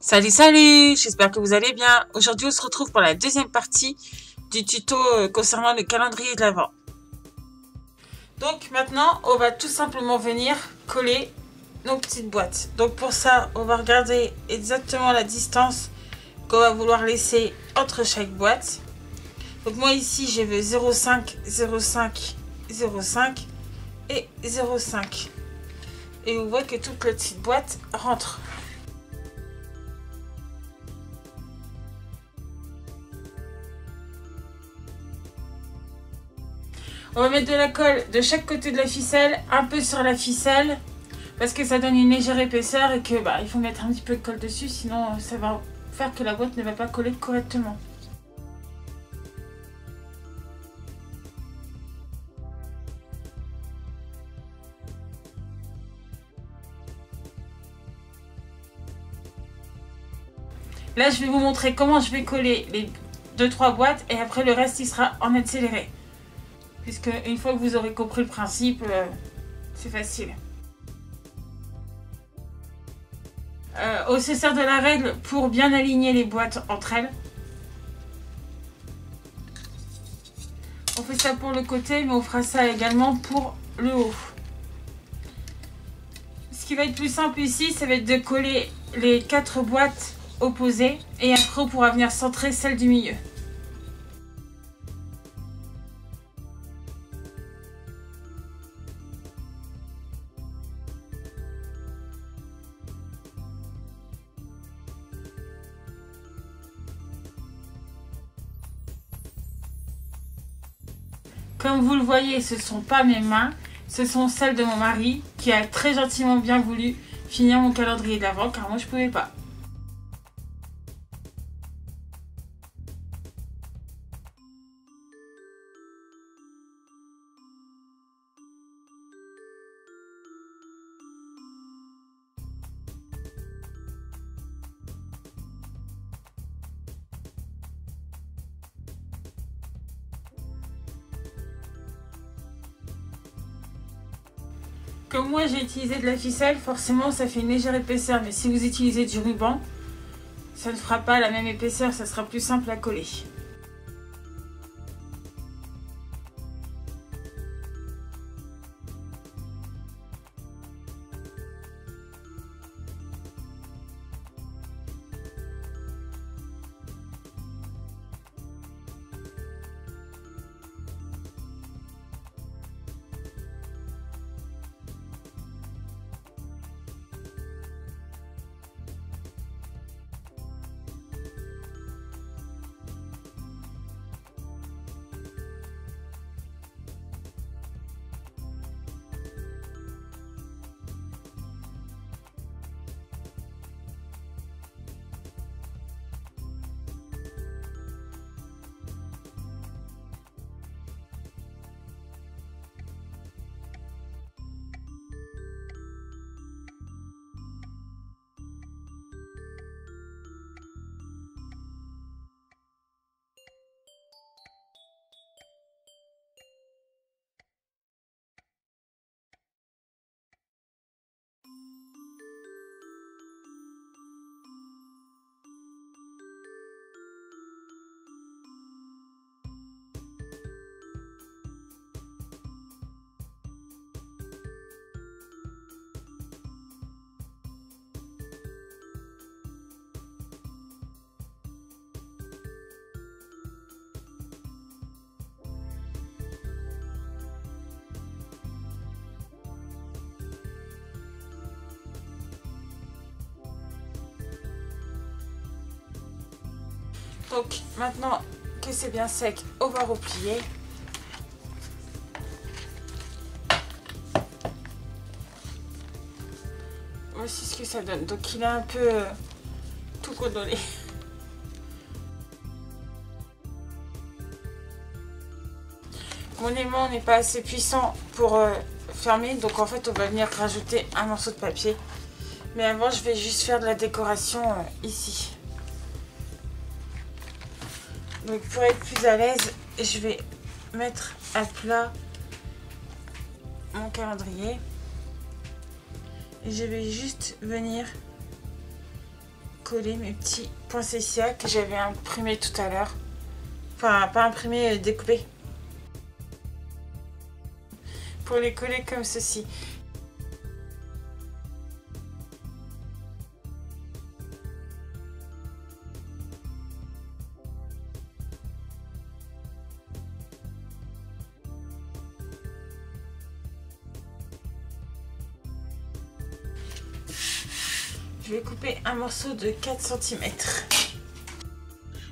Salut, salut, j'espère que vous allez bien. Aujourd'hui, on se retrouve pour la deuxième partie du tuto concernant le calendrier de l'Avent. Donc maintenant, on va tout simplement venir coller nos petites boîtes. Donc pour ça, on va regarder exactement la distance qu'on va vouloir laisser entre chaque boîte. Donc moi ici, je veux 0,5, 0,5, 0,5 et 0,5. Et vous voyez que toute la petite boîte rentre. On va mettre de la colle de chaque côté de la ficelle, un peu sur la ficelle, parce que ça donne une légère épaisseur et que il faut mettre un petit peu de colle dessus, sinon ça va faire que la boîte ne va pas coller correctement. Là, je vais vous montrer comment je vais coller les 2-3 boîtes et après le reste il sera en accéléré. Puisque une fois que vous aurez compris le principe, c'est facile. On se sert de la règle pour bien aligner les boîtes entre elles. On fait ça pour le côté, mais on fera ça également pour le haut. Ce qui va être plus simple ici, ça va être de coller les 4 boîtes opposées et après on pourra venir centrer celle du milieu. Comme vous le voyez, ce ne sont pas mes mains, ce sont celles de mon mari qui a très gentiment bien voulu finir mon calendrier de l'Avent car moi je ne pouvais pas. Comme moi j'ai utilisé de la ficelle, forcément ça fait une légère épaisseur, mais si vous utilisez du ruban, ça ne fera pas la même épaisseur, ça sera plus simple à coller. Donc maintenant que c'est bien sec, on va replier. Voici ce que ça donne. Donc il a un peu tout condolé. Mon aimant n'est pas assez puissant pour fermer, donc en fait on va venir rajouter un morceau de papier. Mais avant je vais juste faire de la décoration ici. Donc pour être plus à l'aise, je vais mettre à plat mon calendrier. Et je vais juste venir coller mes petits poinsettias que j'avais imprimés tout à l'heure. Enfin, pas imprimés, découpés. Pour les coller comme ceci. Je vais couper un morceau de 4 cm.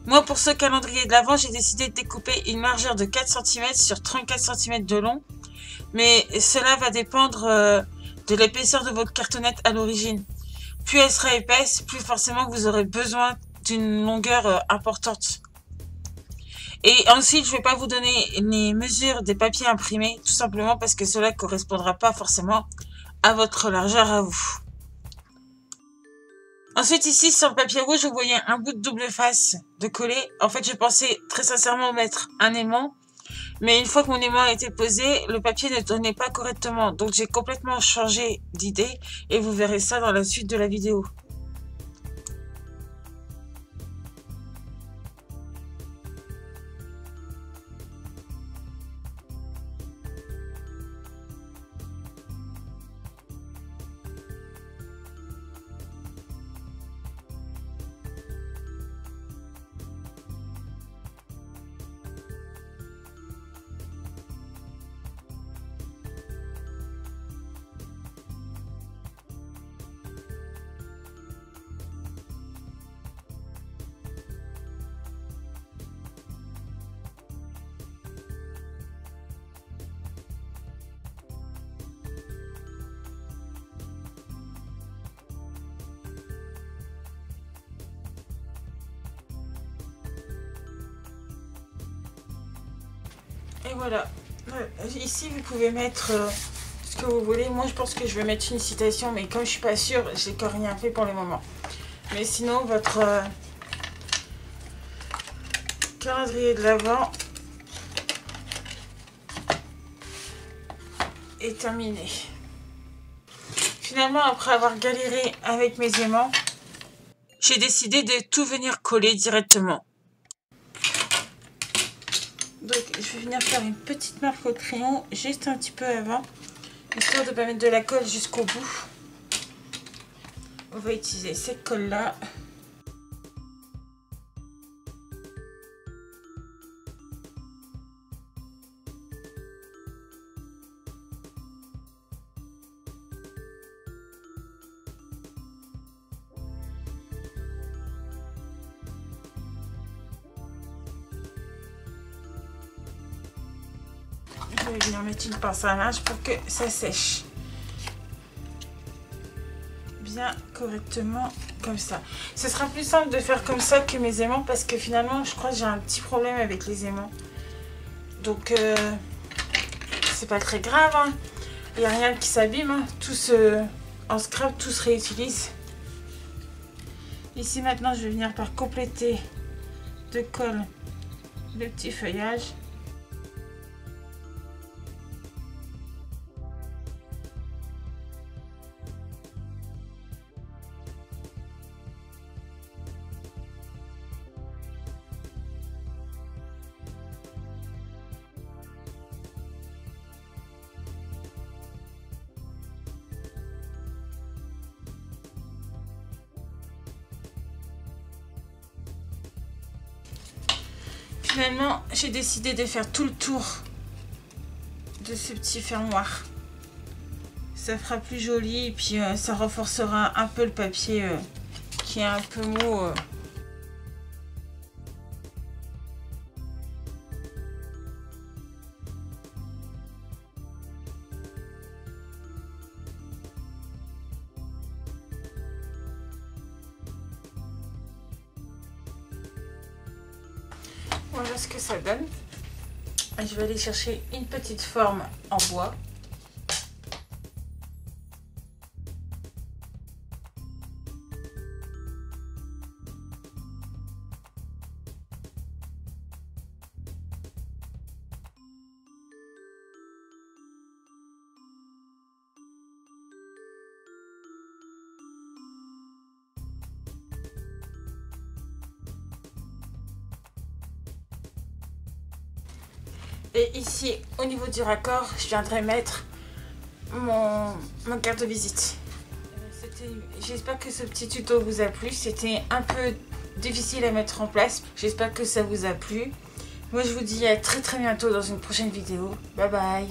Moi, pour ce calendrier de l'Avent, j'ai décidé de découper une largeur de 4 cm sur 34 cm de long. Mais cela va dépendre de l'épaisseur de votre cartonnette à l'origine. Plus elle sera épaisse, plus forcément vous aurez besoin d'une longueur importante. Et ensuite, je ne vais pas vous donner les mesures des papiers imprimés, tout simplement parce que cela ne correspondra pas forcément à votre largeur à vous. Ensuite, ici, sur le papier rouge, vous voyez un bout de double face de coller. En fait, je pensais très sincèrement mettre un aimant. Mais une fois que mon aimant a été posé, le papier ne tournait pas correctement. Donc, j'ai complètement changé d'idée. Et vous verrez ça dans la suite de la vidéo. Et voilà. Ici, vous pouvez mettre ce que vous voulez. Moi, je pense que je vais mettre une citation, mais comme je suis pas sûre, j'ai encore rien fait pour le moment. Mais sinon, votre calendrier de l'Avent est terminé. Finalement, après avoir galéré avec mes aimants, j'ai décidé de tout venir coller directement. Donc, je vais venir faire une petite marque au crayon juste un petit peu avant, histoire de ne pas mettre de la colle jusqu'au bout. On va utiliser cette colle-là. Je vais venir mettre une pince à linge pour que ça sèche bien correctement comme ça. Ce sera plus simple de faire comme ça que mes aimants parce que finalement je crois que j'ai un petit problème avec les aimants. Donc c'est pas très grave, hein. Il n'y a rien qui s'abîme, hein. En scrap, tout se réutilise. Ici maintenant je vais venir par compléter de colle le petit feuillage. Finalement, j'ai décidé de faire tout le tour de ce petit fermoir. Ça fera plus joli et puis ça renforcera un peu le papier qui est un peu mou. Voilà ce que ça donne. Je vais aller chercher une petite forme en bois. Et ici, au niveau du raccord, je viendrai mettre mon carte de visite. J'espère que ce petit tuto vous a plu. C'était un peu difficile à mettre en place. J'espère que ça vous a plu. Moi, je vous dis à très bientôt dans une prochaine vidéo. Bye bye.